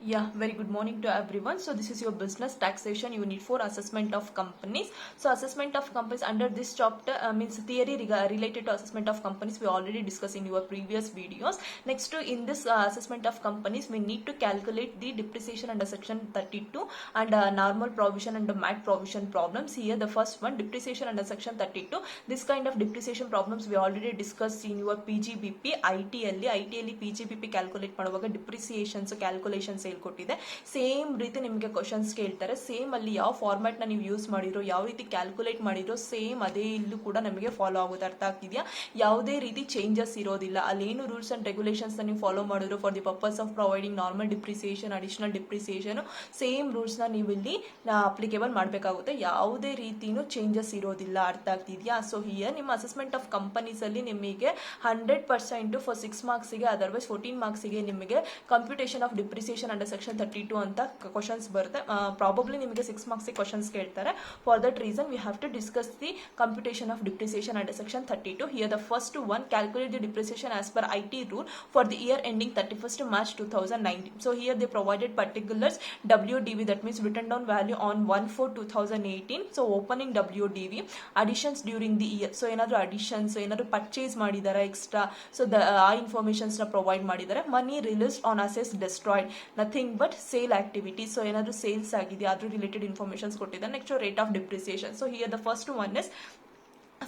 Yeah, very good morning to everyone. So this is your business taxation unit for assessment of companies. So assessment of companies under this chapter means theory related to assessment of companies we already discussed in your previous videos. Next in this assessment of companies we need to calculate the depreciation under section 32 and normal provision and MAT provision problems. Here the first one, depreciation under section 32. This kind of depreciation problems we already discussed in your PGBP ITL PGBP calculate ಮಾಡುವಾಗ depreciations calculations ಹೇಳ್ಕೊಟ್ಟಿದೆ. Same ರೀತಿ ನಿಮಗೆ questions ಕೇಳ್ತಾರೆ. Same ಅಲ್ಲಿ ಯಾವ format ನ ನೀವು use ಮಾಡಿರೋ, ಯಾವ ರೀತಿ ಕ್ಯಾಲ್ಕುಲೇಟ್ ಮಾಡಿರೋ, ಸೇಮ್ ಅದೇ ಇಲ್ಲೂ ಕೂಡ ನಮಗೆ ಫಾಲೋ ಆಗೋದು. ಅರ್ಥ ಆಗ್ತಿದೆಯಾ? ಯಾವುದೇ ರೀತಿ ಚೇಂಜಸ್ ಇರೋದಿಲ್ಲ. ಅಲ್ಲೇನು ರೂಲ್ಸ್ ಅಂಡ್ ರೆಗ್ಯುಲೇಷನ್ಸ್ ನೀವು ಫಾಲೋ ಮಾಡಿರೋ for the purpose of providing normal depreciation, additional depreciation, same rules ನ ನೀವು ಇಲ್ಲಿ ಅಪ್ಲಿಕೇಬಲ್ ಮಾಡಬೇಕಾಗುತ್ತೆ. ಯಾವುದೇ ರೀತಿನೂ ಚೇಂಜಸ್ ಇರೋದಿಲ್ಲ. ಅರ್ಥ ಆಗ್ತಿದೆಯಾ? ಸೊ ಹಿಯರ್ ನಿಮ್ಮ ಅಸೆಸ್ಮೆಂಟ್ ಆಫ್ ಕಂಪನೀಸ್ ಅಲ್ಲಿ ನಿಮಗೆ 100% ಫಾರ್ 6 ಮಾರ್ಕ್ಸ್ಗೆ, ಅದರ್ವೈಸ್ 14 ಮಾರ್ಕ್ಸ್ಗೆ ನಿಮಗೆ computation of depreciation under section 32 ಅಂತ ಕ್ವಶನ್ಸ್ ಬರುತ್ತೆ. ಪ್ರಾಬಬ್ಲಿ ನಿಮಗೆ 6 ಮಾರ್ಕ್ಸ್ ಕ್ವಶನ್ಸ್ ಕೇಳ್ತಾರೆ. For that reason we have to discuss the computation of depreciation under section 32. Here the first one, calculate the depreciation as per IT rule for the year ending 31st March 2019. So here they provided particulars WDV, that means written down value on 1/4/2018. So opening WDV, additions during the year. So ಏನಾದರೂ additions ಏನಾದರೂ purchase ಮಾಡಿದ್ದಾರೆ extra, so ಆ informations ನ provide ಮಾಡಿದ್ದಾರೆ. Money released on ಅಸೆಸ್ destroyed, nothing but sale activity. So ಏನಾದರೂ sales ಆಗಿದೆ ಅದ್ರ ರಿಲೇಟೆಡ್ ಇನ್ಫಾರ್ಮೇಷನ್ಸ್ ಕೊಟ್ಟಿದ್ದಾರೆ. Next rate of depreciation. So here the first one is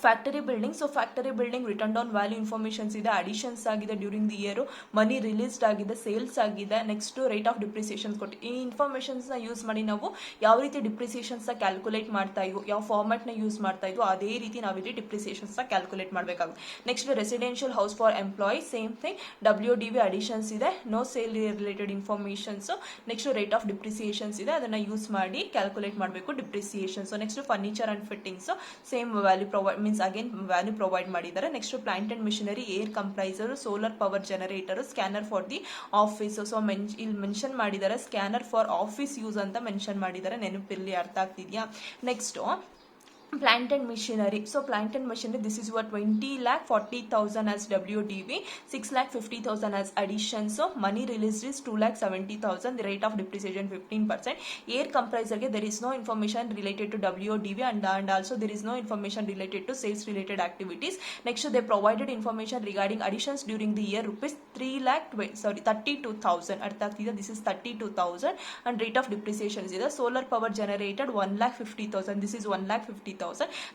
factory building. So factory building written down value informations ಇದೆ, additions ಆಗಿದೆ during the year, money released ಆಗಿದೆ, sales ಆಗಿದೆ, next rate of depreciations ಕೊಟ್ಟು ಈ informations ನ use ಮಾಡಿ ನಾವು ಯಾವ ರೀತಿ ಡಿಪ್ರಿಸಿಯೇಷನ್ಸ್ ನ ಕ್ಯಾಲ್ಕುಲೇಟ್ ಮಾಡ್ತಾ ಇದ್ವು, ಯಾವ ಫಾರ್ಮ್ಯಾಟ್ ನ ಯೂಸ್ ಮಾಡ್ತಾ ಇದ್ವು, ಅದೇ ರೀತಿ ನಾವಿಲ್ಲಿ ಡಿಪ್ರಿಸಿಯೇಷನ್ಸ್ ನ ಕ್ಯಾಲ್ಕುಲೇಟ್ ಮಾಡಬೇಕಾಗುತ್ತೆ. Next residential house for employees, same thing, WDV additions ಇದೆ, no sale related informations, next rate of depreciations ಇದೆ, ಅದನ್ನ ಯೂಸ್ ಮಾಡಿ ಕ್ಯಾಲ್ಕುಲೇಟ್ ಮಾಡಬೇಕು depreciations. Next furniture and fittings, same value provide means again value provide ಮಾಡಿದ್ದಾರೆ. Next plant and machinery, air compressor, solar power generator, scanner for the office. So ಇಲ್ಲಿ mention ಮಾಡಿದ್ದಾರೆ scanner for office use ಅಂತ mention ಮಾಡಿದ್ದಾರೆ, ನೆನಪಿರ್ಲಿ. ಅರ್ಥ ಆಗ್ತಿದ್ಯಾ? Next plant and machinery. So plant and machinery, this is what 20,40,000 as WDV, 6,50,000 as addition. So money released is 2,70,000. The rate of depreciation 15%. Air compressor, there is no information related to WDV and also there is no information related to sales related activities. Next they provided information regarding additions during the year, rupees 32,000. This is 32,000 and rate of depreciation is either solar power generated 1,50,000. This is 1,50,000.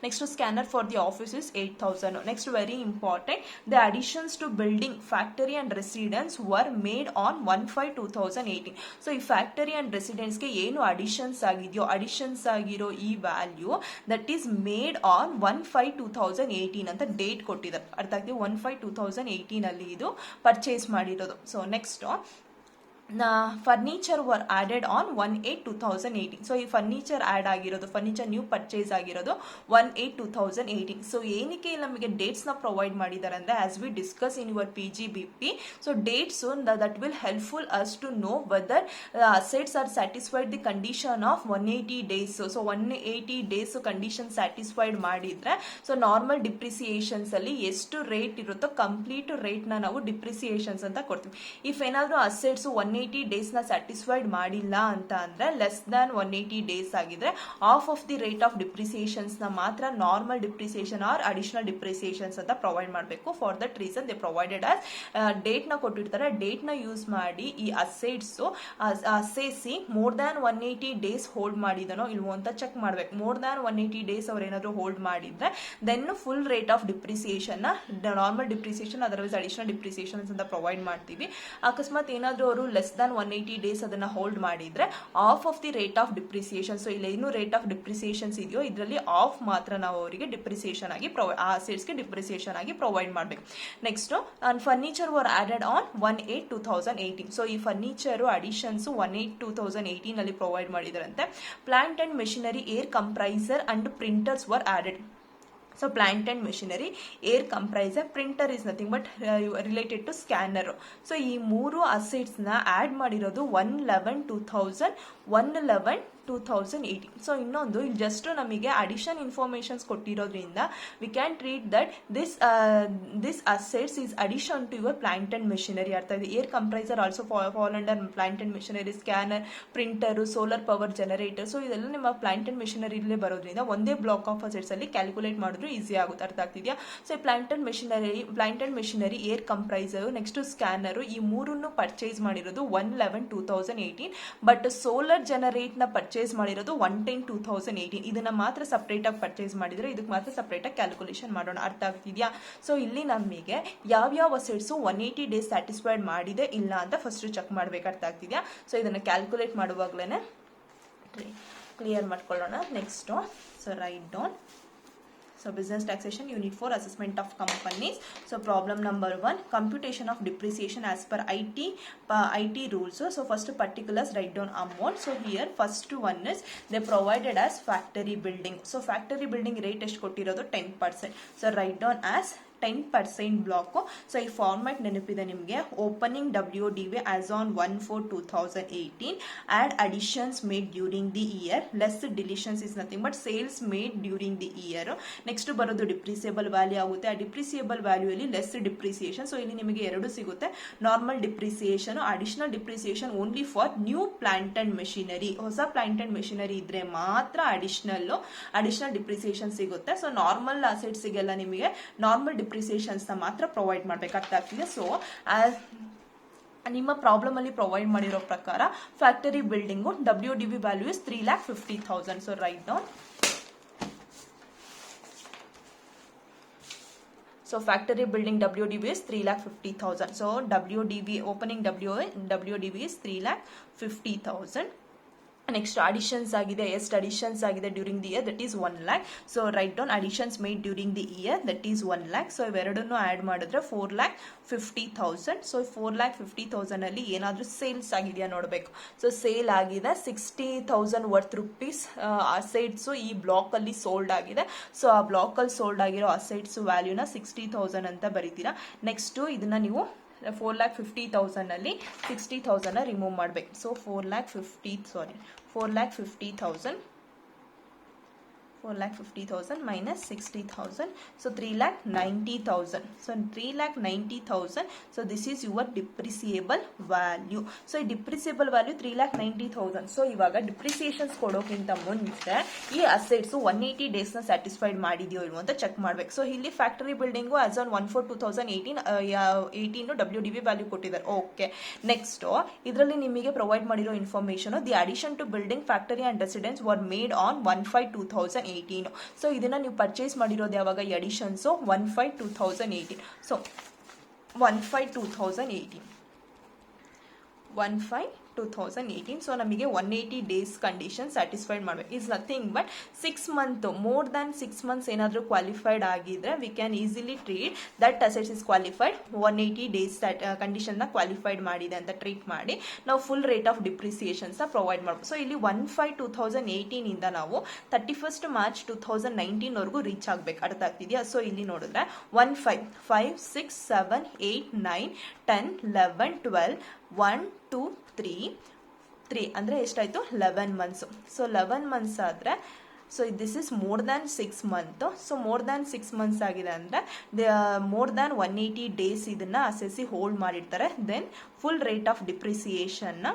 Next to scanner for the office is 8,000. Next very important, the additions to building, factory and residence were made on 1/5/2018. So ಈ factory and residence ಗೆ ಏನು additions ಆಗಿದೆಯೋ, additions ಆಗಿರೋ ಈ value that is made on 1/5/2018 ಅಂತ date ಕೊಟ್ಟಿದ್ದಾರೆ. ಅರ್ಥ ಆಗ್ತಿದೆ? 1/5/2018 ಅಲ್ಲಿ ಇದು ಪರ್ಚೇಸ್ ಮಾಡಿರೋದು. So next furniture were added on 1/8/2018. So ಈ ಫರ್ನಿಚರ್ ಆಡ್ ಆಗಿರೋದು, ಫರ್ನಿಚರ್ ನ್ಯೂ ಪರ್ಚೇಸ್ ಆಗಿರೋದು 1/8/2018. ಸೊ ಏನಕ್ಕೆ ನಮಗೆ ಡೇಟ್ಸ್ ನ ಪ್ರೊವೈಡ್ ಮಾಡಿದ್ದಾರೆ ಅಂದ್ರೆ, as we discuss in your PGBP, so dates that will helpful us to know whether assets are satisfied the condition of 180 days. So 180 days condition satisfied ಮಾಡಿದ್ರೆ, so normal depreciations ಅಲ್ಲಿ ಎಷ್ಟು rate ಇರುತ್ತೋ complete rate ನ ನಾವು ಡಿಪ್ರಿಸಿಯೇಷನ್ಸ್ ಅಂತ ಕೊಡ್ತೀವಿ. If ಏನಾದ್ರೂ assets 180 days ನ ಸ್ಯಾಟಿಸ್ಫೈಡ್ ಮಾಡಿಲ್ಲ ಅಂತ ಅಂದ್ರೆ, ಲೆಸ್ ದ್ಯಾನ್ 180 ಡೇಸ್ ಆಗಿದ್ರೆ half of the rate of depreciations ನ ಮಾತ್ರ normal depreciation or additional depreciations ಅಂತ ಪ್ರೊವೈಡ್ ಮಾಡಬೇಕು. For that reason they provided as date ನ ಕೊಟ್ಟಿರ್ತಾರೆ. ಡೇಟ್ ನ ಯೂಸ್ ಮಾಡಿ ಈ assets assessee more than 180 days hold ಮಾಡಿದನೋ ಇಲ್ವೋ ಅಂತ ಚೆಕ್ ಮಾಡ್ಬೇಕು. ಮೋರ್ ದ್ಯಾನ್ 180 ಡೇಸ್ ಅವ್ರು ಏನಾದ್ರು ಹೋಲ್ಡ್ ಮಾಡಿದ್ರೆ then full rate of depreciation ನ normal depreciation otherwise additional depreciations ಅಂತ ಪ್ರೊವೈಡ್ ಮಾಡ್ತೀವಿ. ಅಕಸ್ಮಾತ್ ಏನಾದ್ರು ಅವರು ಲೆಸ್ ದ್ಯಾನ್ 180 ಡೇಸ್ ಅದನ್ನ ಹೋಲ್ಡ್ ಮಾಡಿದ್ರೆ half of the rate of depreciation. So ಇಲ್ಲಿ ಏನು ರೇಟ್ ಆಫ್ ಡಿಪ್ರಿಸಿಯೇಷನ್ಸ್ ಇದೆಯೋ ಇದರಲ್ಲಿ ಆಫ್ ಮಾತ್ರ ನಾವು ಅವರಿಗೆ ಡಿಪ್ರಿಸಿಯೇಷನ್ ಆಗಿ ಆ ಅಸೆಟ್ಸ್ಗೆ ಡಿಪ್ರಿಸಿಯೇಷನ್ ಆಗಿ ಪ್ರೊವೈಡ್ ಮಾಡಬೇಕು. Next furniture were added on 1/8/2018. So ಈ ಫರ್ನಿಚರ್ ಅಡಿಷನ್ಸ್ 1/8/2018 ಅಲ್ಲಿ ಪ್ರೊವೈಡ್ ಮಾಡಿದಾರಂತೆ. Plant and machinery, air compressor and printers were added. So plant and machinery, air compressor, printer is nothing but related to scanner. So ಈ ಮೂರು assets ನ add ಮಾಡಿರೋದು 1/11/2000, 2018. So ಇನ್ನೊಂದು ಇಲ್ಲಿ just ನಮಗೆ ಅಡಿಷನ್ ಇನ್ಫಾರ್ಮೇಶನ್ಸ್ ಕೊಟ್ಟಿರೋದ್ರಿಂದ we can treat that this assets is addition to your plant and machinery. ಅರ್ಥ ಇದೆ. Air compressor also fall under plant and machinery, scanner, printer, solar power generator. So ಇದೆಲ್ಲ ನಿಮ್ಮ plant and ಮೆಷಿನರಿಲೇ ಬರೋದ್ರಿಂದ ಒಂದೇ block of assets ಅಲ್ಲಿ calculate ಮಾಡಿದ್ರು easy ಆಗುತ್ತೆ. ಅರ್ಥ ಆಗ್ತಿದೆಯಾ? So plant and machinery, air compressor, next scanner, ಈ ಮೂರನ್ನು ಪರ್ಚೇಸ್ ಮಾಡಿರೋದು 1/11/2018. ಬಟ್ ಸೋಲಾರ್ ಜನರೇಟ್ ನ ಪರ್ಚೇಸ್ ಮಾಡಿರೋದು 1/10/2018. ಇದನ್ನ ಮಾತ್ರ ಸಪರೇಟ್ ಆಗಿ ಪರ್ಚೇಸ್ ಮಾಡಿದ್ರೆ ಇದಕ್ಕೆ ಮಾತ್ರ ಸಪರೇಟ್ ಆಗಿ ಕ್ಯಾಲ್ಕುಲೇಷನ್ ಮಾಡೋಣ. ಅರ್ಥ ಆಗ್ತಿದ್ಯಾ? ಸೊ ಇಲ್ಲಿ ನಮಗೆ ಯಾವ ಅಸೆಟ್ಸ್ 180 ಡೇಸ್ ಸ್ಯಾಟಿಸ್ಫೈಡ್ ಮಾಡಿದೆ ಇಲ್ಲ ಅಂತ ಫಸ್ಟ್ ಚೆಕ್ ಮಾಡ್ಬೇಕು. ಅರ್ಥ ಆಗ್ತಿದ್ಯಾ? ಸೊ ಇದನ್ನ ಕ್ಯಾಲ್ಕುಲೇಟ್ ಮಾಡುವಾಗ್ಲೇನೆ ಕ್ಲಿಯರ್ ಮಾಡ್ಕೊಳ್ಳೋಣ. Next so write down. So business taxation unit 4 assessment of companies. So problem number 1, computation of depreciation as per IT rules. So first particulars, write down amount. So here first one is they provided as factory building. So factory building rate ಎಷ್ಟು ಕೊಟ್ಟಿರೋದು 10%. So write down as 10% block. So ಈ format ನೆನಪಿದೆ ನಿಮಗೆ. Opening WDV as on 1/4/2018, add additions made during the year, less deletions is nothing but sales made during the year. Next ಬರೋದು depreciable value ಆಗುತ್ತೆ. ಆ depreciable value ಅಲ್ಲಿ less depreciation. So ಇಲ್ಲಿ ನಿಮಗೆ ಎರಡು ಸಿಗುತ್ತೆ. Normal depreciation, additional depreciation only for new plant and machinery. ಹೊಸ plant and machinery ಇದ್ರೆ ಮಾತ್ರ ಅಡಿಷನಲ್ ಡಿಪ್ರಿಸಿಯೇಷನ್ ಸಿಗುತ್ತೆ. ಸೊ ನಾರ್ಮಲ್ ಅಸೆಟ್ಸ್ಗೆಲ್ಲ ನಿಮಗೆ ನಾರ್ಮಲ್ ಡಿಪ್ರಿಸಿಯೇಷನ್ಸ್ ಮಾತ್ರ ಪ್ರೊವೈಡ್ ಮಾಡ್ಬೇಕು. ಅರ್ಥ ಆಗ್ತಿದೆ? ಸೊ ನಿಮ್ಮ ಪ್ರಾಬ್ಲಮ್ ಅಲ್ಲಿ ಪ್ರೊವೈಡ್ ಮಾಡಿರೋ ಪ್ರಕಾರ factory building WDV value is 3,50,000. So write down. So factory building WDV is 3,50,000. So opening WDV is 3,50,000. Next additions ಆಗಿದೆ. ಎಷ್ಟು ಅಡಿಷನ್ಸ್ ಆಗಿದೆ during the year? That is 1 lakh. So write down additions made during the year, that is 1 lakh. So ಇವೆರಡನ್ನು add ಮಾಡಿದ್ರೆ 4,50,000. So 4,50,000 ಅಲ್ಲಿ ಏನಾದ್ರೂ sales ಆಗಿದೆಯಾ ನೋಡಬೇಕು. So sale ಆಗಿದೆ 60,000 ವರ್ತ್ ರುಪೀಸ್ ಅಸೆಟ್ಸ್ ಈ ಬ್ಲಾಕ್ ಅಲ್ಲಿ ಸೋಲ್ಡ್ ಆಗಿದೆ. ಸೊ ಆ ಬ್ಲಾಕ್ ಅಲ್ಲಿ ಸೋಲ್ಡ್ ಆಗಿರೋ ಅಸೆಟ್ಸ್ ವ್ಯಾಲ್ಯೂನ 60,000 ಅಂತ ಬರೀತೀರಾ. ನೆಕ್ಸ್ಟ್ ಇದನ್ನ ನೀವು 4,50,000 ಅಲ್ಲಿ 60,000 ರಿಮೂವ್ ಮಾಡ್ಬೇಕು. So 4,50,000 minus 60,000. So 3,90,000. So 3,90,000. So this is your depreciable value. So depreciable value 3,90,000. So ಇವಾಗ ಡಿಪ್ರಿಸಿಯೇಷನ್ಸ್ ಕೊಡೋಕ್ಕಿಂತ ಮುಂಚೆ ಈ ಅಸೆಟ್ಸ್ 180 ಡೇಸ್ ನ ಸ್ಯಾಟಿಸ್ಫೈಡ್ ಮಾಡಿದೆಯೋ ಇಲ್ವೋ ಅಂತ ಚೆಕ್ ಮಾಡ್ಬೇಕು. ಸೊ ಇಲ್ಲಿ factory building as on 1/4/2018 WDV value ಕೊಟ್ಟಿದ್ದಾರೆ. ಓಕೆ. ನೆಕ್ಸ್ಟ್ ಇದರಲ್ಲಿ ನಿಮಗೆ ಪ್ರೊವೈಡ್ ಮಾಡಿರೋ information, the addition to building factory and residence were made on 1/5/2018. So ಇದನ್ನ ನೀವು ಪರ್ಚೇಸ್ ಮಾಡಿರೋದು ಯಾವಾಗ? ಈ ಅಡಿಷನ್ಸ್ 1/5/2018. ಸೊ 1/5/2018. ಸೊ ನಮಗೆ 180 ಡೇಸ್ ಕಂಡೀಷನ್ ಸ್ಯಾಟಿಸ್ಫೈಡ್ ಮಾಡಬೇಕು. Is nothing but 6 month, more than 6 months ಏನಾದರೂ ಕ್ವಾಲಿಫೈಡ್ ಆಗಿದ್ರೆ we can easily treat that assets is qualified. 180 days condition ನ ಕ್ವಾಲಿಫೈಡ್ ಮಾಡಿದೆ ಅಂತ ಟ್ರೀಟ್ ಮಾಡಿ ನಾವು full rate of depreciations provide ಮಾಡಬೇಕು. ಸೊ ಇಲ್ಲಿ 1/5/2018 ಇಂದ ನಾವು 31st March 2019 ವರೆಗೂ ರೀಚ್ ಆಗ್ಬೇಕು. ಅರ್ಥ ಆಗ್ತಿದೆಯಾ? ಸೊ ಇಲ್ಲಿ ನೋಡಿದ್ರೆ 1 5 5 6 7 8 9 10 11 12 1 2 3 ಅಂದ್ರೆ ಎಷ್ಟಾಯ್ತು? 11 ಮಂತ್ಸ್. ಸೊ 11 ಮಂತ್ಸ್ ಆದ್ರೆ so this is more than 6 month. So more than 6 months ಆಗಿದೆ ಅಂದ್ರೆ ಮೋರ್ ದ್ಯಾನ್ 180 ಡೇಸ್ ಇದನ್ನ ಅಸೆಸಿ ಹೋಲ್ಡ್ ಮಾಡಿರ್ತಾರೆ. Then full rate of depreciation ನ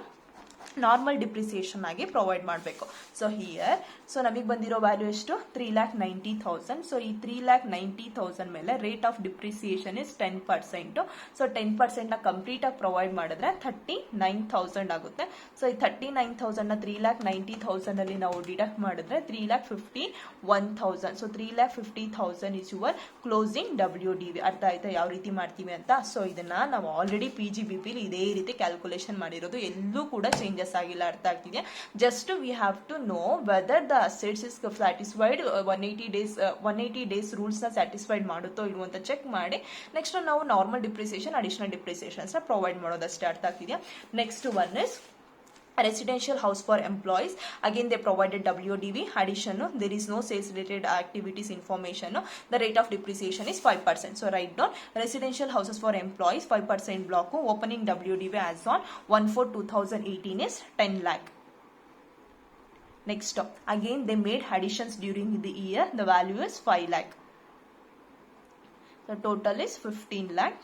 ನಾರ್ಮಲ್ ಡಿಪ್ರಿಸಿಯೇಷನ್ ಆಗಿ ಪ್ರೊವೈಡ್ ಮಾಡಬೇಕು. ಸೊ ಹಿಯರ್ ಸೊ ನಮಗೆ ಬಂದಿರೋ ವ್ಯಾಲ್ಯೂ ಎಷ್ಟು? 3,90,000. ಸೊ ಈ 3,90,000 ಮೇಲೆ rate of depreciation is 10%. So 10% ನ ಕಂಪ್ಲೀಟ್ ಆಗಿ ಪ್ರೊವೈಡ್ ಮಾಡಿದ್ರೆ 39,000 ಆಗುತ್ತೆ. ಸೊ ಈ 39,000 ನ 3,90,000 ಅಲ್ಲಿ ನಾವು ಡಿಡಕ್ಟ್ ಮಾಡಿದ್ರೆ 3,51,000. So 3,50,000 is your closing WDV. ಅರ್ಥ ಆಯ್ತಾ ಯಾವ ರೀತಿ ಮಾಡ್ತೀವಿ ಅಂತ? ಸೊ ಇದನ್ನ ನಾವು ಆಲ್ರೆಡಿ PGBP ಇದೇ ರೀತಿ ಕ್ಯಾಲ್ಕುಲೇಷನ್ ಮಾಡಿರೋದು, ಎಲ್ಲೂ ಕೂಡ ಚೇಂಜಸ್ ಆಗಿಲ್ಲ. ಅರ್ಥ ಆಗ್ತಿದೆ? Just we have to know whether the assets is satisfied 180 days rules ನ ಸ್ಯಾಟಿಸ್ಫೈಡ್ ಮಾಡುತ್ತೋ ಇಲ್ವೋ ಅಂತ ಚೆಕ್ ಮಾಡಿ ನೆಕ್ಸ್ಟ್ ನಾವು normal depreciation, additional depreciations provide ಮಾಡೋದಷ್ಟೇ. ಅರ್ಥ ಆಗ್ತಿದೆಯಾ? Next one is residential house for employees. Again they provided WDV addition. There is no sales related activities information. The rate of depreciation is 5%. So write down residential houses for employees 5% block. Opening WDV as on 1/4/2018 is 10 lakh. Next, again they made additions during the year. The value is 5 lakh. The total is 15 lakh.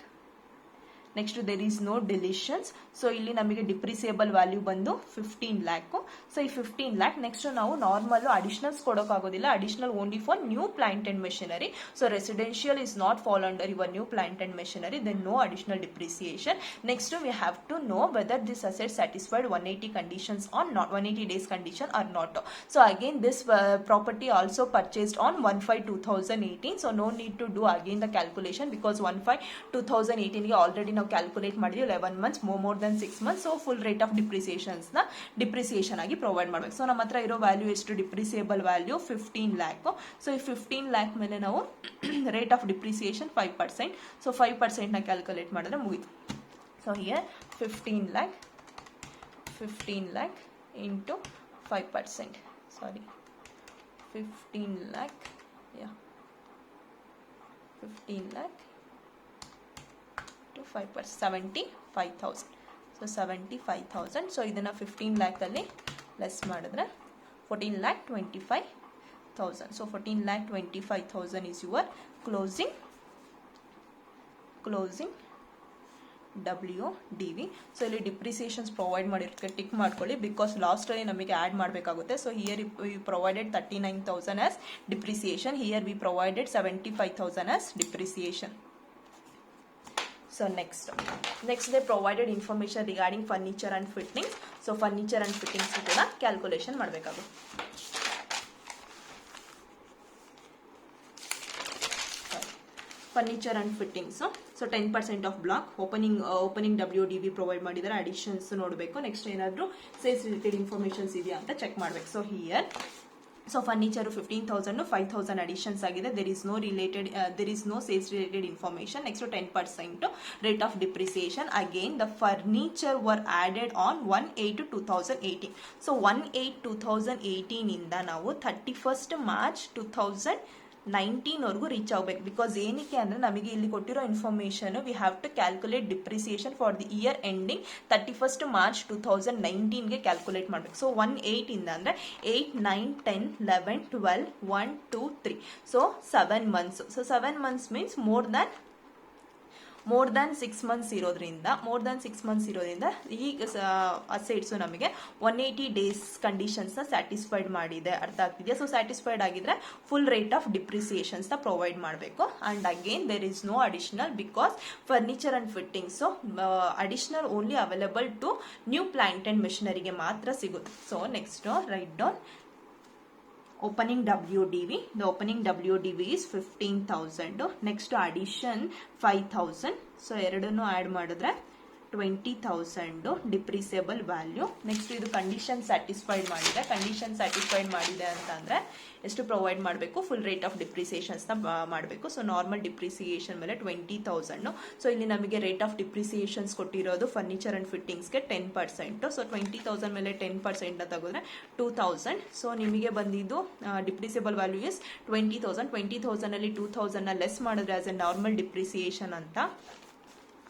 Next, there is no deletions. So ಇಲ್ಲಿ ನಮಗೆ depreciable value ಬಂದು 15 lakh. So ಈ 15 lakh next ನಾವು normal additionals ಕೊಡೋಕ್ಕಾಗೋದಿಲ್ಲ. Additional only for new plant and machinery. So residential is not fall under your new plant and machinery. Then no additional depreciation. Next we have to know whether this asset satisfied 180 conditions or not, 180 days condition or not. So again this property also purchased on 1/5/2018. So no need to do again the calculation because 1/5/2018 ಗೆ already ನಾವು calculate ಮಾಡಿದ್ವಿ 11 months more than 6 months. So full rate of depreciations ನ depreciation ಆಗಿ provide ಮಾಡಬೇಕು. So ನಮ್ಮ ಹತ್ರ ಇರೋ value ಎಷ್ಟು ಡಿಪ್ರಿಸಿಯೇಬಲ್ ವ್ಯಾಲ್ಯೂ 15 lakh. ಸೊ ಈ 15 lakh ಮೇಲೆ ನಾವು ರೇಟ್ ಆಫ್ ಡಿಪ್ರಿಸಿಯೇಷನ್ 5%. ಸೊ 5% ನ ಕ್ಯಾಲ್ಕುಲೇಟ್ ಮಾಡಿದ್ರೆ ಮುಗಿತು. So here 15 lakh into 5%. Sorry, 15 lakh. Yeah, 15 lakh to 5%, 75,000. So 75,000. So ಇದನ್ನ 15 lakh ಅಲ್ಲಿ ಲೆಸ್ ಮಾಡಿದ್ರೆ 14,25,000. So 14,25,000 is your closing WDV. So ಇಲ್ಲಿ ಡಿಪ್ರಿಸಿಯೇಷನ್ಸ್ ಪ್ರೊವೈಡ್ ಮಾಡಿರ್ತೀವಿ, ಟಿಕ್ ಮಾಡ್ಕೊಳ್ಳಿ ಬಿಕಾಸ್ ಲಾಸ್ಟಲ್ಲಿ ನಮಗೆ ಆ್ಯಡ್ ಮಾಡಬೇಕಾಗುತ್ತೆ. So here V provided 39,000 as depreciation. Here V provided 75,000 as depreciation. So next they provided information regarding furniture and fittings. So furniture and fittings ಕೂಡ calculation ಮಾಡಬೇಕಾಗುತ್ತೆ. Furniture and fittings. So 10% of block opening WDV provide ಮಾಡಿದರೆ additions ನೋಡಬೇಕು. Next ಏನಾದರೂ sales related informations ಇದೆಯಾ ಅಂತ check ಮಾಡಬೇಕು. So here so furniture 15,000 5,000 additions ಆಗಿದೆ. there is no sales related information. next 10% rate of depreciation. again the furniture were added on 1/8/2018. so 1/8/2018 ಇಂದ ನಾವು 31st March 2019 ವರೆಗೂ ರೀಚ್ ಆಗಬೇಕು. ಬಿಕಾಸ್ ಏನಕ್ಕೆ ಅಂದರೆ ನಮಗೆ ಇಲ್ಲಿ ಕೊಟ್ಟಿರೋ information we have to calculate depreciation for the year ending 31st March 2019ಗೆ ಕ್ಯಾಲ್ಕುಲೇಟ್ ಮಾಡಬೇಕು. ಸೊ 1/8 ಇಂದ ಅಂದರೆ 8, 9, 10, 11, 12, 1, 2, 3. So 7 months. So 7 months means more than 6 months ಇರೋದ್ರಿಂದ ಈ ಅಸೆಟ್ಸು ನಮಗೆ 180 days ಕಂಡೀಷನ್ಸ್ನ ಸ್ಯಾಟಿಸ್ಫೈಡ್ ಮಾಡಿದೆ. ಅರ್ಥ ಆಗ್ತಿದೆಯಾ? ಸೊ ಸ್ಯಾಟಿಸ್ಫೈಡ್ ಆಗಿದ್ರೆ ಫುಲ್ ರೇಟ್ ಆಫ್ ಡಿಪ್ರಿಸಿಯೇಷನ್ಸ್ನ ಪ್ರೊವೈಡ್ ಮಾಡಬೇಕು. And again there is no additional because furniture and fittings. So additional only available to new plant and ಮೆಷಿನರಿಗೆ ಮಾತ್ರ ಸಿಗುತ್ತೆ. So next write down opening WDV. the opening WDV is 15,000. next addition 5,000. so ಎರಡನ್ನು add ಮಾಡಿದ್ರೆ 20,000 depreciable value. Next ಇದು condition satisfied ಮಾಡಿದೆ ಅಂತ ಅಂದ್ರೆ ಎಷ್ಟು ಪ್ರೊವೈಡ್ ಮಾಡಬೇಕು? ಫುಲ್ ರೇಟ್ ಆಫ್ ಡಿಪ್ರಿಸಿಯೇಷನ್ಸ್ನ ಮಾಡಬೇಕು. ಸೊ ನಾರ್ಮಲ್ ಡಿಪ್ರಿಸಿಯೇಷನ್ ಮೇಲೆ 20,000. ಸೊ ಇಲ್ಲಿ ನಮಗೆ ರೇಟ್ ಆಫ್ ಡಿಪ್ರಿಸಿಯೇಷನ್ಸ್ ಕೊಟ್ಟಿರೋದು ಫರ್ನಿಚರ್ ಅಂಡ್ ಫಿಟ್ಟಿಂಗ್ಸ್ಗೆ 10%. ಸೊ 20,000 ಮೇಲೆ 10% ತೆಗೆದ್ರೆ 2,000. ಸೊ ನಿಮಗೆ ಬಂದಿದ್ದು ಡಿಪ್ರಿಸಿಯಬಲ್ ವ್ಯಾಲ್ಯೂ ಇಸ್ 20,000. 20,000 ಅಲ್ಲಿ 2,000 ಲೆಸ್ ಮಾಡಿದ್ರೆ ಆಸ್ ಎ ನಾರ್ಮಲ್ ಡಿಪ್ರಿಸಿಯೇಷನ್ ಅಂತ.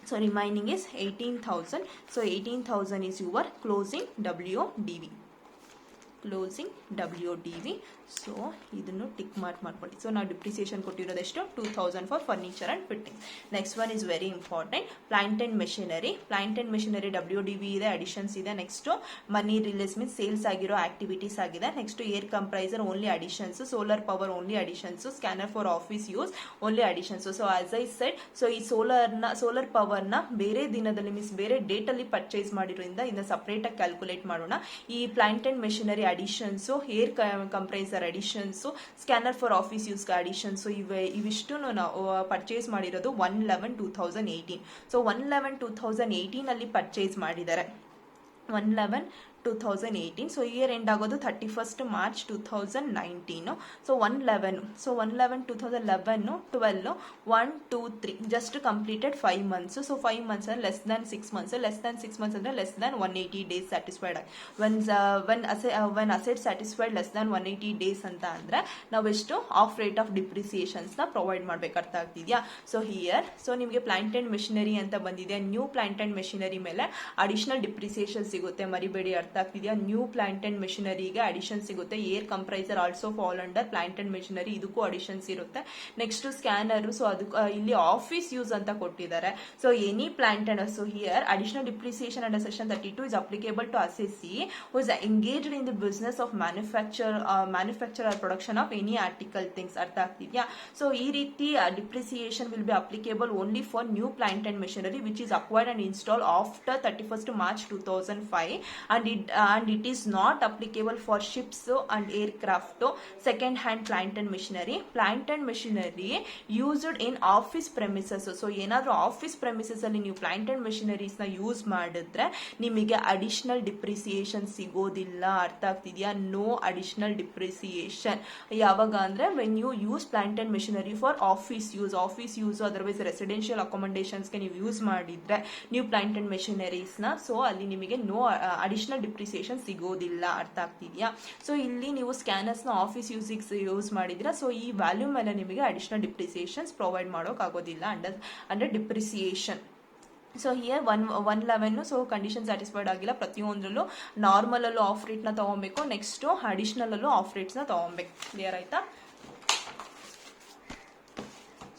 So remaining is 18,000. So 18,000 is your closing WDV. So ಇದನ್ನು ಟಿಕ್ ಮಾಡ್ಕೊಳ್ಳಿ. ಸೊ ನಾವು ಡಿಪ್ರಿಸಿಯೇಷನ್ ಕೊಟ್ಟಿರೋದೆಷ್ಟು 2,000 for furniture and fitting. Next one is very important, plant and machinery. WDV ಇದೆ, additions ಇದೆ. Next money release means sales ಆಗಿರೋ activities ಆಗಿದೆ. Next air compressor only additions, solar power only additions, scanner for office use only additions. So as I said, so ಈ solar ಪವರ್ನ ಬೇರೆ ದಿನದಲ್ಲಿ means ಬೇರೆ date ಅಲ್ಲಿ ಪರ್ಚೇಸ್ ಮಾಡಿರೋದ್ರಿಂದ ಇದನ್ನ ಸಪರೇಟ್ ಆಗಿ ಕ್ಯಾಲ್ಕುಲೇಟ್ ಮಾಡೋಣ. ಈ plant and machinery additions, air compressor additions, scanner for office use additions, ಇವಿಷ್ಟು ನಾವು ಪರ್ಚೇಸ್ ಮಾಡಿರೋದು 1/11/2018. ಸೊ 1/11/2018 ಅಲ್ಲಿ ಪರ್ಚೇಸ್ ಮಾಡಿದ್ದಾರೆ. 1/11/2018. ಸೊ ಇಯರ್ ಎಂಡ್ ಆಗೋದು 31st March 2019. So 1/11/2011, 12, 1, 2, 3 just completed 5 months. So 5 months ಅಂದ್ರೆ less than 6 months. Less than 6 months ಅಂದ್ರೆ less than 180 days satisfied ಆಗಿ. When asset satisfied less than 180 days ಅಂತ ಅಂದ್ರೆ ನಾವೆಷ್ಟು ಆಫ್ ರೇಟ್ ಆಫ್ ಡಿಪ್ರಿಸಿಯೇಷನ್ಸ್ ನ provide ಮಾಡ್ಬೇಕು. ಅರ್ಥ ಆಗ್ತಿದ್ಯಾ? ಸೊ ಹಿಯರ್ ಸೊ ನಿಮಗೆ ಪ್ಲಾಂಟ್ ಅಂಡ್ ಮೆಷಿನರಿ ಅಂತ ಬಂದಿದೆ. ನ್ಯೂ ಪ್ಲಾಂಟ್ ಅಂಡ್ ಮೆಷಿನರಿ ಮೇಲೆ ಅಡಿಷನಲ್ ಡಿಪ್ರಿಸಿಯೇಷನ್ ಸಿಗುತ್ತೆ, ಮರಿಬೇಡಿ. ಅರ್ಥ ಅರ್ಥ ಆಗ್ತಿದೆಯಾ. ನ್ಯೂ ಪ್ಲಾಂಟ್ ಅಂಡ್ ಮೆಷಿನರಿಗೆ ಅಡಿಷನ್ ಸಿಗುತ್ತೆ. Air compressor also fall under plant and machinery, ಇದಕ್ಕೂ ಅಡಿಷನ್ಸ್ ಇರುತ್ತೆ. ನೆಕ್ಸ್ಟ್ ಸ್ಕ್ಯಾನರ್, ಸೊ ಅದಕ್ಕೆ ಇಲ್ಲಿ ಆಫೀಸ್ ಯೂಸ್ ಅಂತ ಕೊಟ್ಟಿದ್ದಾರೆ. So any plant and so here additional depreciation under section 32 is applicable to assessee who is engaged in the business of manufacture or production of any article things. ಅರ್ಥ ಆಗ್ತಿದ್ಯಾ. So ಈ ರೀತಿ depreciation will be applicable only for new plant and machinery which is acquired and install after 31st March 2005 and it is not applicable for ships and aircraft, second hand plant and machinery used in office premises. So ಏನಾದರೂ office premises ಅಲ್ಲಿ ನೀವು plant and machineries ನ use ಮಾಡಿದ್ರೆ ನಿಮಗೆ additional depreciation ಸಿಗೋದಿಲ್ಲ. ಅರ್ಥ ಆಗ್ತಿದ್ಯಾ. No additional depreciation. ಯಾವಾಗ ಅಂದ್ರೆ when you use plant and machinery for office use otherwise residential ಅಕಾಮಡೇಷನ್ಸ್ಗೆ ನೀವು ಯೂಸ್ ಮಾಡಿದ್ರೆ ನ್ಯೂ ಪ್ಲಾಂಟ್ ಅಂಡ್ ಮೆಷಿನರೀಸ್ ನ, ಸೊ ಅಲ್ಲಿ ನಿಮಗೆ ನೋ ಅಡಿಷನಲ್ ಡಿಪ್ರಿಸಿಯೇಷನ್ ಸಿಗೋದಿಲ್ಲ. ಅರ್ಥ ಆಗ್ತಿದ್ಯಾ. ಸೊ ಇಲ್ಲಿ ನೀವು ಸ್ಕ್ಯಾನರ್ಸ್ ನ ಆಫೀಸ್ ಯೂಸ್ ಮಾಡಿದ್ರೆ ಸೊ ಈ ವ್ಯಾಲ್ಯೂ ಮೇಲೆ ನಿಮಗೆ ಅಡಿಷನಲ್ ಡಿಪ್ರಿಸಿಯೇಷನ್ಸ್ ಪ್ರೊವೈಡ್ ಮಾಡೋಕೆ ಆಗೋದಿಲ್ಲ under depreciation. So here 111 so condition satisfied ಆಗಿಲ್ಲ. ಪ್ರತಿಯೊಂದರಲ್ಲೂ ನಾರ್ಮಲ್ ಅಲ್ಲೂ ಆಫ್ ರೇಟ್ ನ ತಗೊಬೇಕು, ನೆಕ್ಸ್ಟ್ ಅಡಿಷನಲ್ ಅಲ್ಲೂ ಆಫ್ ರೇಟ್ಸ್ ನ ತಗೊಬೇಕು. ಕ್ಲಿಯರ್ ಆಯ್ತಾ.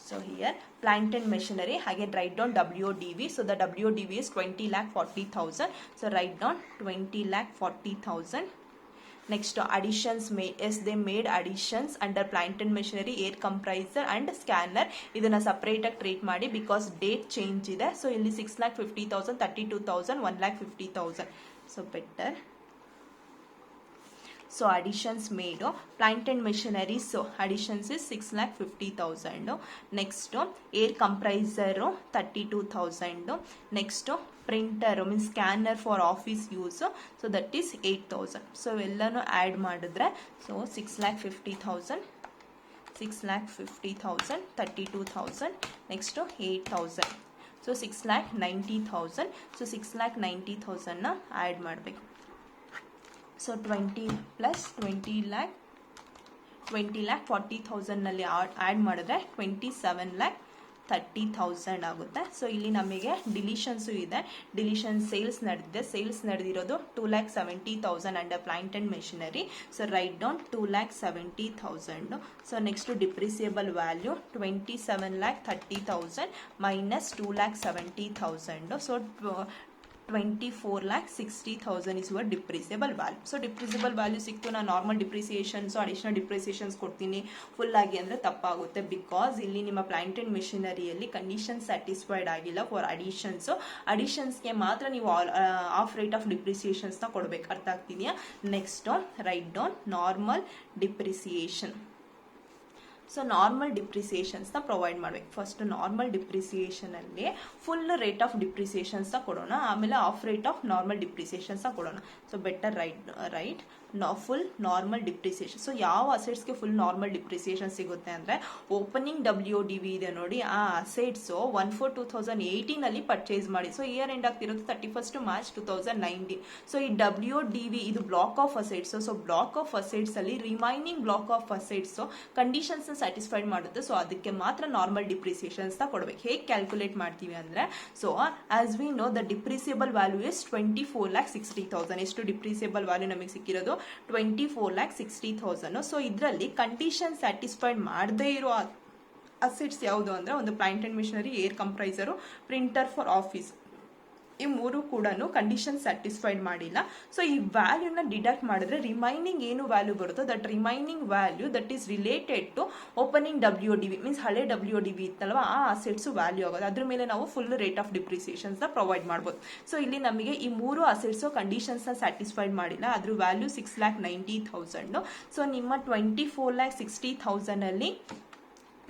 So here plant and machinery, again write down WDV. So the WDV is 20,40,000. So write down 20,40,000. Next additions made, yes they made additions under plant and machinery, air compressor and scanner. ಇದನ್ನ separate ಆಗಿ treat ಮಾಡಿ because date change ಇದೆ. So ಇಲ್ಲಿ 6,50,000, 32,000, 1,50,000. So better. So additions made, plant and machinery, so additions is 6,50,000. Next air compressor 32,000. Next printer means scanner for office use, so that is 8,000. So ಎಲ್ಲಾನು add ಮಾಡಿದ್ರೆ so 6,50,000, 32,000, next 8,000. So 6,90,000. So 6,90,000 ನ add ಮಾಡಬೇಕು. So 20 plus 20,40,000 ನಲ್ಲಿ add ಮಾಡಿದ್ರೆ 27,30,000 ಆಗುತ್ತೆ. So ಇಲ್ಲಿ ನಮಗೆ deletions ಇದೆ. ಡಿಲಿಷನ್ ಸೇಲ್ಸ್ ನಡೆದಿರೋದು 2,70,000 under plant and machinery. So write down 2,70,000. So next depreciable value 27,30,000 minus 2,70,000. So 24,60,000 is your depreciable value. So depreciable value ಸಿಕ್ತು. ನಾನು ನಾರ್ಮಲ್ ಡಿಪ್ರಿಸಿಯೇಷನ್ಸ್ ಅಡಿಷನಲ್ ಡಿಪ್ರಿಸಿಯೇಷನ್ಸ್ ಕೊಡ್ತೀನಿ ಫುಲ್ ಆಗಿ ಅಂದರೆ ತಪ್ಪಾಗುತ್ತೆ. ಬಿಕಾಸ್ ಇಲ್ಲಿ ನಿಮ್ಮ ಪ್ಲಾಂಟ್ ಅಂಡ್ ಮೆಷಿನರಿಯಲ್ಲಿ ಕಂಡೀಷನ್ ಸ್ಯಾಟಿಸ್ಫೈಡ್ ಆಗಿಲ್ಲ ಫಾರ್ ಅಡಿಷನ್ಸ್ಗೆ ಮಾತ್ರ ನೀವು ಆಫ್ ರೇಟ್ ಆಫ್ ಡಿಪ್ರಿಸಿಯೇಷನ್ಸ್ನ ಕೊಡಬೇಕು. ಅರ್ಥ ಆಗ್ತಿದೆಯಾ. Next write down normal depreciation. So normal ಡಿಪ್ರಿಸಿಯೇಷನ್ಸ್ನ ಪ್ರೊವೈಡ್ ಮಾಡಬೇಕು. ಫಸ್ಟ್ ನಾರ್ಮಲ್ ಡಿಪ್ರಿಸಿಯೇಷನಲ್ಲಿ ಫುಲ್ ರೇಟ್ ಆಫ್ ಡಿಪ್ರಿಸಿಯೇಷನ್ಸ್ನ ಕೊಡೋಣ, ಆಮೇಲೆ ಆಫ್ ರೇಟ್ ಆಫ್ ನಾರ್ಮಲ್ ಡಿಪ್ರಿಸಿಯೇಷನ್ಸ್ನ ಕೊಡೋಣ. So better write full normal depreciation. So ಯಾವ ಅಸೆಟ್ಸ್ಗೆ ಫುಲ್ ನಾರ್ಮಲ್ ಡಿಪ್ರಿಸಿಯೇಷನ್ ಸಿಗುತ್ತೆ ಅಂದರೆ ಓಪನಿಂಗ್ WDV ಇದೆ ನೋಡಿ, ಆ ಅಸೆಟ್ಸು 1/4/2018 ಪರ್ಚೇಸ್ ಮಾಡಿ. ಸೊ ಇಯರ್ ಎಂಡ್ ಆಗ್ತಿರೋದು 31st March 2019. ಸೊ ಈ WDV ಇದು block of assets. So block of assets ಅಲ್ಲಿ remaining block of assets conditions satisfied ಮಾಡುತ್ತೆ. ಸೊ ಅದಕ್ಕೆ ಮಾತ್ರ ನಾರ್ಮಲ್ ಡಿಪ್ರಿಸಿಯೇಷನ್ಸ್ ಕೊಡಬೇಕು. ಹೇಗೆ ಕ್ಯಾಲ್ಕುಲೇಟ್ ಮಾಡ್ತೀವಿ ಅಂದ್ರೆ so as we know the depreciable value is 24,60,000. ಎಷ್ಟು ಡಿಪ್ರಿಸಿಯಬಲ್ ವ್ಯಾಲ್ಯೂ ನಮಗೆ ಸಿಕ್ಕಿರೋದು 24,60,000. ಸೊ ಇದರಲ್ಲಿ ಕಂಡೀಷನ್ ಸ್ಯಾಟಿಸ್ಫೈಡ್ ಮಾಡದೇ ಇರೋ ಅಸೆಟ್ಸ್ ಯಾವುದು ಅಂದ್ರೆ ಒಂದು plant and machinery, air compressor, printer for office. ಈ ಮೂರು ಕೂಡ ಕಂಡೀಷನ್ ಸ್ಯಾಟಿಸ್ಫೈಡ್ ಮಾಡಿಲ್ಲ. ಸೊ ಈ ವ್ಯಾಲ್ಯೂನ ಡಿಡಕ್ಟ್ ಮಾಡಿದ್ರೆ ರಿಮೈನಿಂಗ್ ಏನು ವ್ಯಾಲ್ಯೂ ಬರುತ್ತೋ that remaining value that is related to opening WDV means ಹಳೆ WDV ಇತ್ತಲ್ವ ಆ ಅಸೆಟ್ಸ್ ವ್ಯಾಲ್ಯೂ ಆಗೋದು. ಅದ್ರ ಮೇಲೆ ನಾವು full rate of depreciations provide ಮಾಡ್ಬೋದು. ಸೊ ಇಲ್ಲಿ ನಮಗೆ ಈ ಮೂರು ಅಸೆಟ್ಸ್ ಕಂಡೀಷನ್ಸ್ ಸ್ಯಾಟಿಸ್ಫೈಡ್ ಮಾಡಿಲ್ಲ, ಅದ್ರ ವ್ಯಾಲ್ಯೂ 6,90,000. ಸೊ ನಿಮ್ಮ 24,60,000 ಅಲ್ಲಿ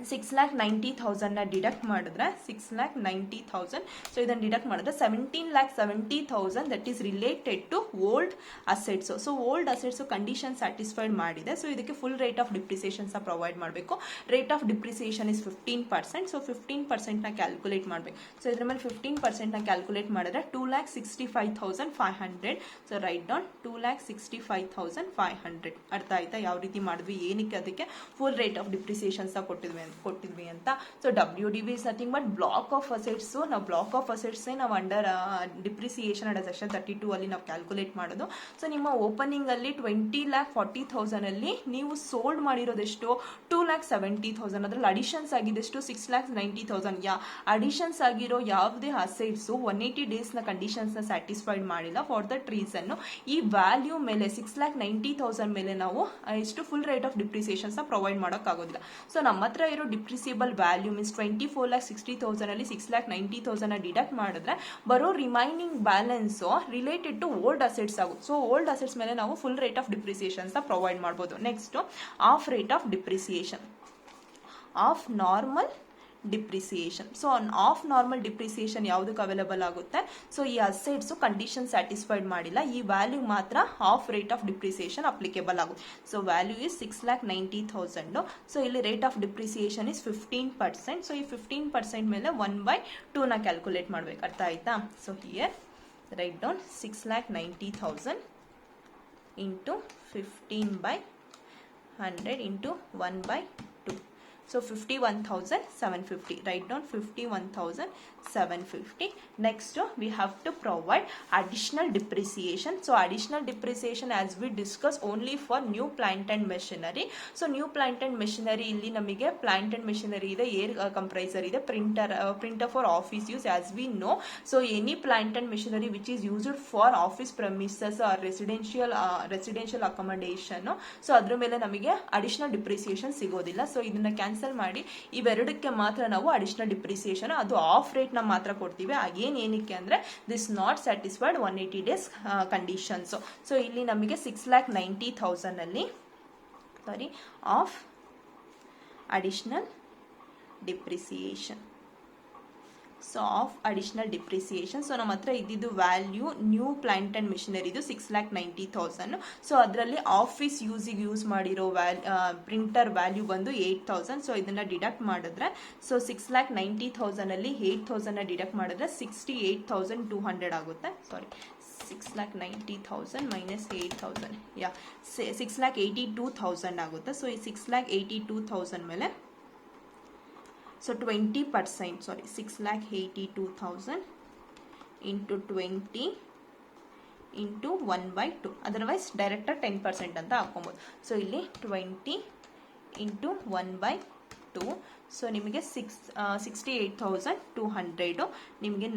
6,90,000 ಡಿಡಕ್ಟ್ ಮಾಡಿದ್ರೆ 6,90,000. ಸೊ ಇದನ್ನು ಡಿಡಕ್ಟ್ ಮಾಡಿದ್ರೆ 17,70,000 that is related to old assets. So old assets condition satisfied ಮಾಡಿದೆ. ಸೊ ಇದಕ್ಕೆ full rate of depreciations provide ಮಾಡಬೇಕು. Rate of depreciation is 15%. So 15% calculate ಮಾಡಬೇಕು. ಸೊ ಇದ್ರ ಮೇಲೆ 15% ಕ್ಯಾಲ್ಕುಲೇಟ್ ಮಾಡಿದ್ರೆ 2,65,500. So write down 2,65,500. ಅರ್ಥ ಆಯ್ತಾ ಯಾವ ರೀತಿ ಮಾಡಿದ್ವಿ, ಏನಕ್ಕೆ ಅದಕ್ಕೆ ಫುಲ್ ರೇಟ್ ಆಫ್ ಡಿಪ್ರಿಸಿಯೇಷನ್ಸ್ ಕೊಟ್ಟಿದ್ವಿ ಕೊಟ್ಟಿದ್ವಿ ಅಂತ. So WDV is nothing but block of assets. ನಾವು ಬ್ಲಾಕ್ ಆಫ್ ಅಸೆಟ್ಸ್ ನಾವು ಅಂಡರ್ ಡಿಪ್ರಿಸಿಯೇಷನ್ ಅಂಡರ್ ಸೆಕ್ಷನ್ 32 ಅಲ್ಲಿ ನಾವು ಕ್ಯಾಲ್ಕುಲೇಟ್ ಮಾಡೋದು. ಸೊ ನಿಮ್ಮ ಓಪನಿಂಗ್ ಅಲ್ಲಿ 20,40,000 ಅಲ್ಲಿ ನೀವು ಸೋಲ್ಡ್ ಮಾಡಿರೋದೆಷ್ಟು 2,70,000. ಅದ್ರಲ್ಲಿ ಅಡಿಷನ್ಸ್ ಆಗಿದೆಷ್ಟು 6,90,000. ಅಡಿಷನ್ಸ್ ಆಗಿರೋ ಯಾವುದೇ ಅಸೆಟ್ಸ್ 180 ಡೇಸ್ ನ ಕಂಡೀಷನ್ಸ್ ನ ಸ್ಯಾಟಿಸ್ಫೈಡ್ ಮಾಡಿಲ್ಲ. ಫಾರ್ ದಟ್ ರೀಸನ್ ಈ ವ್ಯಾಲ್ಯೂ ಮೇಲೆ 6,90,000 ಮೇಲೆ ನಾವು ಎಷ್ಟು ಫುಲ್ ರೇಟ್ ಆಫ್ ಡಿಪ್ರಿಸಿಯೇಷನ್ಸ್ ನ ಪ್ರೊವೈಡ್ ಮಾಡೋಕ್ಕಾಗೋದಿಲ್ಲ. ಸೊ ನಮ್ಮ ಹತ್ರ ಇರೋ ಡಿಪ್ರಿಸಿಯಬಲ್ ವ್ಯಾಲ್ಯೂ ಮೀನ್ಸ್ 24,60,000 ಅಲ್ಲಿ 6,90,000 ಡಿಡಕ್ಟ್ ಮಾಡಿದ್ರೆ ಬರೋ remaining balance related to old assets ಆಗುತ್ತೆ. ಸೊ ಓಲ್ಡ್ ಅಸೆಟ್ಸ್ ಮೇಲೆ ನಾವು ಫುಲ್ ರೇಟ್ ಆಫ್ ಡಿಪ್ರಿಸಿಯೇಷನ್ಸ್ ನ ಪ್ರೊವೈಡ್ ಮಾಡಬಹುದು. Next of rate of depreciation, of normal depreciation. So of normal depreciation ಯಾವುದಕ್ಕೆ ಅವೈಲೇಬಲ್ ಆಗುತ್ತೆ? ಸೊ ಈ ಅಸೆಟ್ಸ್ ಕಂಡೀಷನ್ ಸ್ಯಾಟಿಸ್ಫೈಡ್ ಮಾಡಿಲ್ಲ, ಈ ವ್ಯಾಲ್ಯೂ ಮಾತ್ರ of rate of depreciation applicable ಆಗುತ್ತೆ. So value is 6,90,000. ಸೊ ಇಲ್ಲಿ rate of depreciation is 15%. So ಈ 15% ಮೇಲೆ 1/2 ನ ಕ್ಯಾಲ್ಕುಲೇಟ್ ಮಾಡ್ಬೇಕು. ಅರ್ಥ ಆಯ್ತಾ? So here write down 6,90,000 into 15/100 into 1/2. So 51,750. Write down 51,750. Next we have to provide additional depreciation. So additional depreciation as we discuss only for new plant and machinery. So new plant and machinery ಇಲ್ಲಿ ನಮಗೆ plant and machinery ಇದೆ, air compressor ಇದೆ, printer for office use as we know. So any plant and machinery which is used for office premises or residential accommodation, so ಅದ್ರ ಮೇಲೆ ನಮಗೆ additional depreciation ಸಿಗೋದಿಲ್ಲ. So ಇದನ್ನ cancel ಮಾಡಿ ಇವೆರಡಕ್ಕೆ ಮಾತ್ರ ನಾವು ಅಡಿಷನಲ್ ಡಿಪ್ರಿಸಿಯೇಷನ್ ಅದು ಆಫ್ ರೇಟ್ ನ ಮಾತ್ರ ಕೊಡ್ತೀವಿ. ಅಗೇನ್ ಏನಕ್ಕೆ ಅಂದ್ರೆ this not satisfied 180 days conditions. So ಇಲ್ಲಿ ನಮಗೆ 6,90,000 ಅಲ್ಲಿ of additional depreciation. So of additional depreciation. So ನಮ್ಮ ಹತ್ರ ಇದ್ದಿದ್ದು value new plant and missionary ಇದು 6,90,000. ಸೊ ಅದರಲ್ಲಿ ಆಫೀಸ್ ಯೂಸಿಗೆ ಯೂಸ್ ಮಾಡಿರೋ ಪ್ರಿಂಟರ್ ವ್ಯಾಲ್ಯೂ ಬಂದು 8,000. ಸೊ ಇದನ್ನ ಡಿಡಕ್ಟ್ ಮಾಡಿದ್ರೆ ಸೊ 6,90,000 ಅಲ್ಲಿ 8,000 ಡಿಡಕ್ಟ್ ಮಾಡಿದ್ರೆ 68,200 ಆಗುತ್ತೆ. ಸಾರಿ 6,90,000 minus 8,000 6,82,000 ಆಗುತ್ತೆ. ಸೊ ಈ 6,82,000 ಮೇಲೆ so 20%, sorry 6,82,000 into 20 into 1/2. Otherwise direct 10% ಅಂತ ಹಾಕೊಬಹುದು. ಸೊ ಇಲ್ಲಿ 20 into 1/2. ಸೊ ನಿಮಗೆ 68,200 ನಿಮಗೆ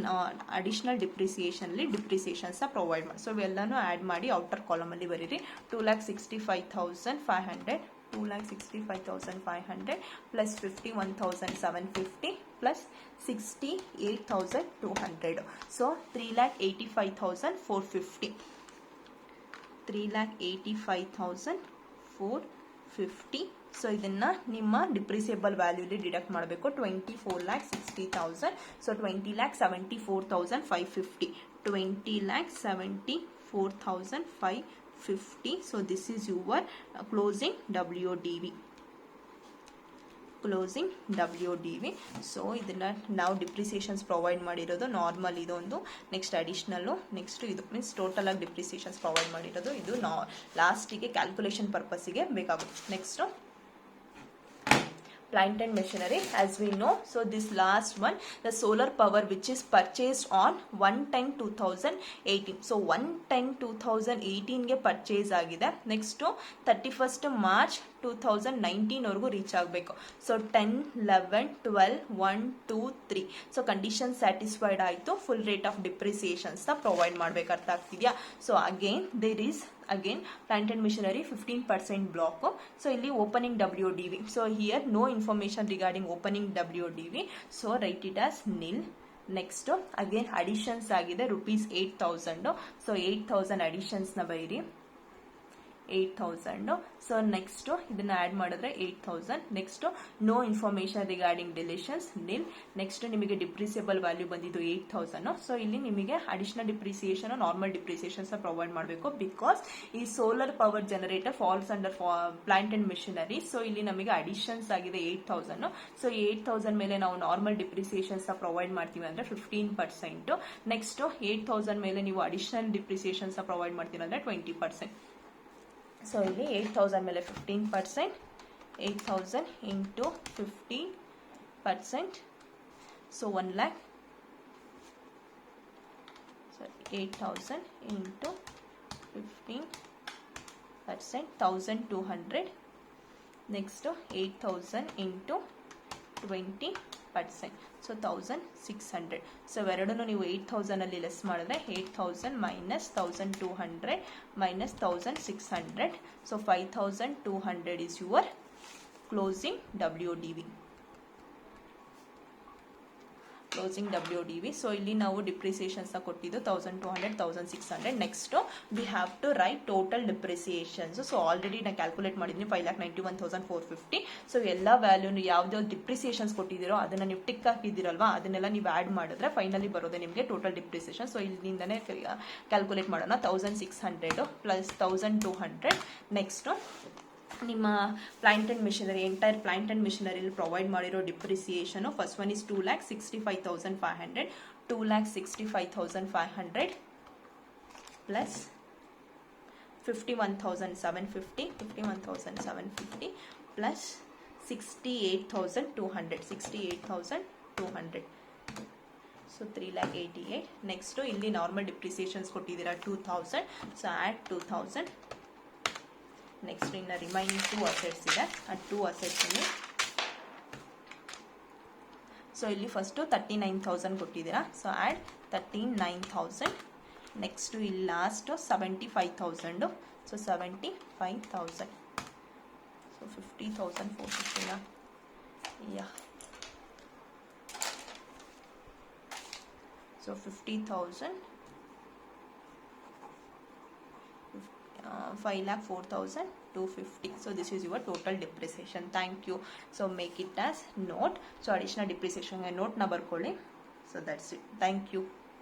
ಅಡಿಷನಲ್ ಡಿಪ್ರಿಸಿಯೇಷನ್ ಅಲ್ಲಿ ಡಿಪ್ರಿಸಿಯೇಷನ್ಸ್ ಪ್ರೊವೈಡ್ ಮಾಡಿ. ಸೊ ಇವೆಲ್ಲಾನು ಆಡ್ ಮಾಡಿ ಔಟರ್ ಕಾಲಮ್ ಅಲ್ಲಿ ಬರೀರಿ. 2,65,500 2,65,500 plus 51,750 plus 68,200. So 3,85,450. 3,85,450. ಸೊ ಇದನ್ನ ನಿಮ್ಮ ಡಿಪ್ರಿಸಿಯಬಲ್ ವ್ಯಾಲ್ಯೂಲಿ ಡಿಡಕ್ಟ್ ಮಾಡಬೇಕು. 24,60,000. So 20,74,550. 20,74,550. So this is your closing WDV. Closing WDV. So ಇದನ್ನ ನಾವು ಡಿಪ್ರಿಸಿಯೇಷನ್ಸ್ ಪ್ರೊವೈಡ್ ಮಾಡಿರೋದು ನಾರ್ಮಲ್ ಇದೊಂದು, ನೆಕ್ಸ್ಟ್ ಅಡಿಷನಲ್ಲು, ನೆಕ್ಸ್ಟ್ ಇದು ಮೀನ್ಸ್ ಟೋಟಲ್ ಆಗಿ ಡಿಪ್ರಿಸಿಯೇಷನ್ಸ್ ಪ್ರೊವೈಡ್ ಮಾಡಿರೋದು ಇದು ಲಾಸ್ಟಿಗೆ ಕ್ಯಾಲ್ಕುಲೇಷನ್ ಪರ್ಪಸ್ಸಿಗೆ ಬೇಕಾಗುತ್ತೆ. Next plant and machinery as we know. So this last one, the solar power which is purchased on 1/10/2018. So 1/10/2018 ಗೆ ಪರ್ಚೇಸ್ ಆಗಿದೆ. ನೆಕ್ಸ್ಟ್ 31st March 2019 ವರೆಗೂ ರೀಚ್ ಆಗಬೇಕು. ಸೊ 10, 11, 12, 1, 2, 3. ಸೊ ಕಂಡೀಷನ್ ಸ್ಯಾಟಿಸ್ಫೈಡ್ ಆಯಿತು. ಫುಲ್ ರೇಟ್ ಆಫ್ ಡಿಪ್ರಿಸಿಯೇಷನ್ಸ್ ನ provide ಮಾಡ್ಬೇಕು. ಅರ್ಥ ಆಗ್ತಿದ್ಯಾ? So again there is again plant and machinery 15% block. So ಇಲ್ಲಿ opening WDV. So here no information regarding opening WDV. So write it as nil. Next again additions ಆಗಿದೆ ₹8,000. So 8,000 additions ನ ಬೈರಿ 8,000. So next ಇದನ್ನ add ಮಾಡಿದ್ರೆ 8,000. Next no information regarding deletions nil. Next ನಿಮಗೆ depreciable value ಬಂದಿದ್ದು 8,000. So ಇಲ್ಲಿ ನಿಮಗೆ additional depreciation normal depreciations provide ಮಾಡಬೇಕು. ಬಿಕಾಸ್ ಈ solar power generator falls under plant and machinery. So ಇಲ್ಲಿ ನಮಗೆ ಅಡಿಷನ್ಸ್ ಆಗಿದೆ 8,000. ಸೊ 8,000 ಮೇಲೆ ನಾವು ನಾರ್ಮಲ್ ಡಿಪ್ರಿಸಿಯೇಷನ್ಸ್ ಪ್ರೊವೈಡ್ ಮಾಡ್ತೀವಿ ಅಂದ್ರೆ 15%. ನೆಕ್ಸ್ಟ್ 8,000 ಮೇಲೆ ನೀವು ಅಡಿಷನಲ್ ಡಿಪ್ರಿಸಿಯೇಷನ್ಸ್ ಪ್ರೊವೈಡ್ ಮಾಡ್ತೀವಿ ಅಂದ್ರೆ 20%. ಸೊ ಇಲ್ಲಿ 8,000 ಮೇಲೆ 15%, 8,000 into 50%, so 1 lakh. So 8,000 into 15%, 1,200. Next 8,000 into 20%, so 1,600. So ಎರಡನ್ನು ನೀವು 8,000 ಅಲ್ಲಿ ಲೆಸ್ ಮಾಡಿದ್ರೆ 8,000 minus 1,200 minus 1,600, so 5,200 is your closing WDV. So ಇಲ್ಲಿ ನಾವು ಡಿಪ್ರಿಸಿಯೇಷನ್ಸ್ ಕೊಟ್ಟಿದ್ದು 1,200, 1,600. Next we have to write total depreciations. So already ನಾನು ಕ್ಯಾಲ್ಕುಲೇಟ್ ಮಾಡಿದ್ದೀನಿ 5,91,450. ಸೊ ಎಲ್ಲ ವ್ಯಾಲ್ಯೂನು ಯಾವ್ದಾವ್ದು ಡಿಪ್ರಿಸಿಯೇಷನ್ಸ್ ಕೊಟ್ಟಿದ್ದೀರೋ ಅದನ್ನ ನೀವು ಟಿಕ್ ಹಾಕಿದ್ದೀರಲ್ವಾ, ಅದನ್ನೆಲ್ಲ ನೀವು ಆ್ಯಡ್ ಮಾಡಿದ್ರೆ ಫೈನಲಿ ಬರೋದೇ ನಿಮಗೆ ಟೋಟಲ್ ಡಿಪ್ರಿಸಿಯೇಷನ್. ಸೊ ಇಲ್ಲಿಂದನೇ ಕ್ಯಾಲ್ಕುಲೇಟ್ ಮಾಡೋಣ. 1,600 ಪ್ಲಸ್ 1,200. ನೆಕ್ಸ್ಟ್ ನಿಮ್ಮ plant and machinery, entire plant and ಮಿಷನರಿಲಿ ಪ್ರೊವೈಡ್ ಮಾಡಿರೋ depreciation first one is 2,65,500, 2,65,500 plus 51,750 plus 68,200. So 3,88,000. Next ಇಲ್ಲಿ ನಾರ್ಮಲ್ ಡಿಪ್ರಿಸಿಯೇಷನ್ಸ್ ಕೊಟ್ಟಿದ್ದೀರಾ 2,000, ಸೊ ಆ್ಯಡ್ 2,000. ನೆಕ್ಸ್ಟ್ ಇನ್ನು ರಿಮೈನಿಂಗ್ 2 ಅಸೆಟ್ಸ್ ಇದೆ, ಆ 2 ಅಸೆಟ್ಸಲ್ಲಿ ಸೊ ಇಲ್ಲಿ ಫಸ್ಟು 39,000 ಕೊಟ್ಟಿದ್ದೀರಾ, ಸೊ ಆ್ಯಡ್ 39,000. ನೆಕ್ಸ್ಟು ಇಲ್ಲಿ last 75,000, so 75,000. So 50,450 yeah. So 50,000, 5,04,250. So this is your total depreciation. Thank you. So make it as note. So additional depreciation note na barಕೊಳ್ಳಿ. So that's it. Thank you.